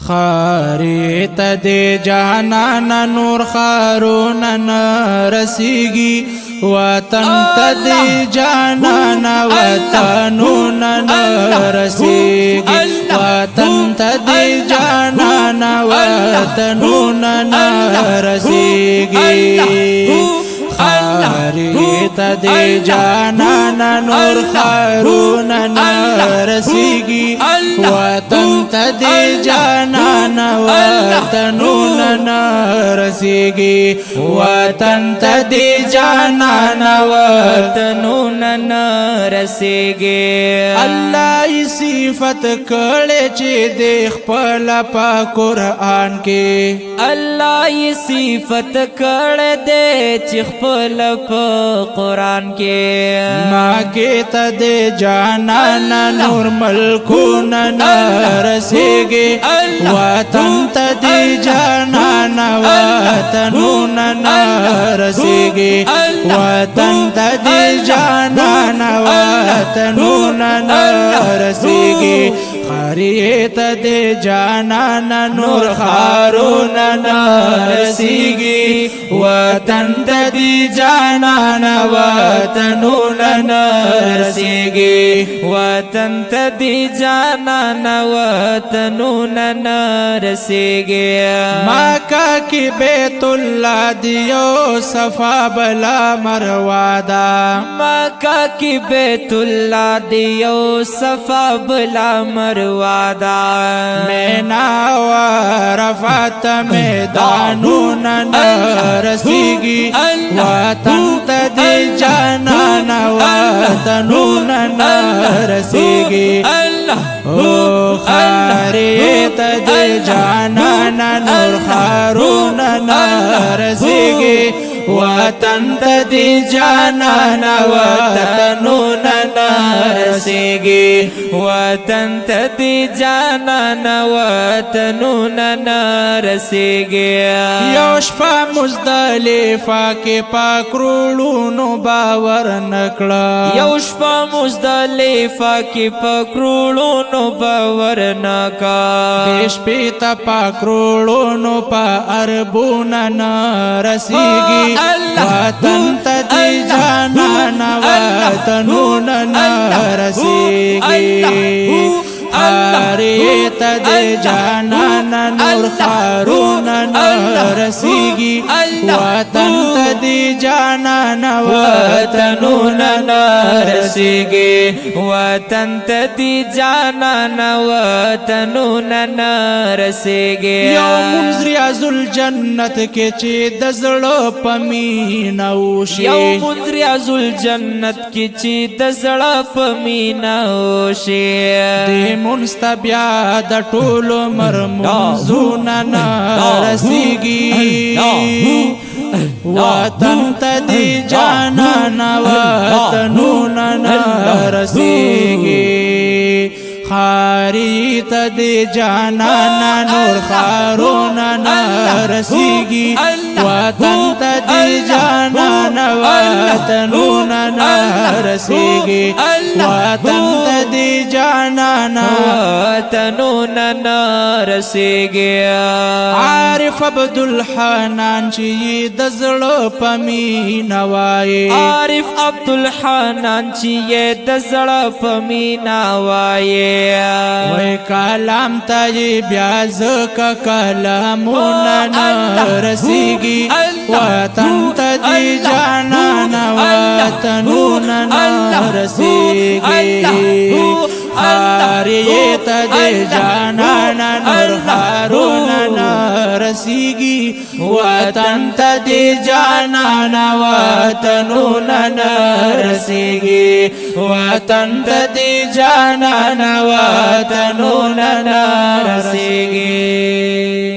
خاری ته د جانان نور خارون رسیږي وطن ته د جانان وطنون رسیږي وطن ته د جانان وطنون رسیږي خاری ته د جانان نور خارون رسیږي وطن ته د جانان وطنون رسیږي وطن ته د جانان وطنون رسیږي الله صفت کړي چې د خپل په قرآن کې الله صفت کړي دې چې خپل په قرآن کې ما کې ته د جانان نور ملکون رسیږي وطن ته د جانان وطنون رسیږي وطن ته د جانان وطنون رسیږي خاری ته د جانان نور خارون رسیږي وطن ته د جانان وطنون رسیږي وطن ته د جانان وطنون رسیږي مکه کې بیت الله دیو صفا بلا مروه ده مکه کې بیت الله دیو صفا بلا مروه ده مینا و عرفات میدانون رسیږي وطن ته د جانان وطنون رسیږي او خاری ته د جانان نور خارون رسیږي وطن ته د جانان وطنون رسیږي وطن ته د جانان وطنون رسیږي یو شپه مزدلفه کې پاکرولونو باور نکړه یو شپه مزدلفه کې پکرولونو باور نکا شپې ته پاکرولونو په اربونه رسیږي وطن ته د جانان وطنون رسیږي خاری ته د جانان نور خارون رسیږي وطن ته د جانان وطنون رسیږي وطن ته د جانان وطنون رسیږي یو منځ ریاض الجنت کې چې د زړه په مینه وشي یو منځ ریاض الجنت کې چې د زړه په مینه وشي منستبیا د ټولو مرموزونه رسیږي وطن ته د جانان وطنون رسیږي خاری ته د جانان نور خارون رسیږي وطن ته د جانان وطنون رسیږي وطن ته د جانان وطنون رسیږي عارف عبدالحنان چې د زړه په مینه وایي عارف عبدالحنان چې د زړه په مینه وایي وای کلام ته بیا زکه کلامونه رسیږي وطن ته د جانان وطنون رسیږي خاری ته د جانان نور خارون رسیږي وطن ته د جانان وطنون رسیږي وطن ته د جانان وطنون رسیږي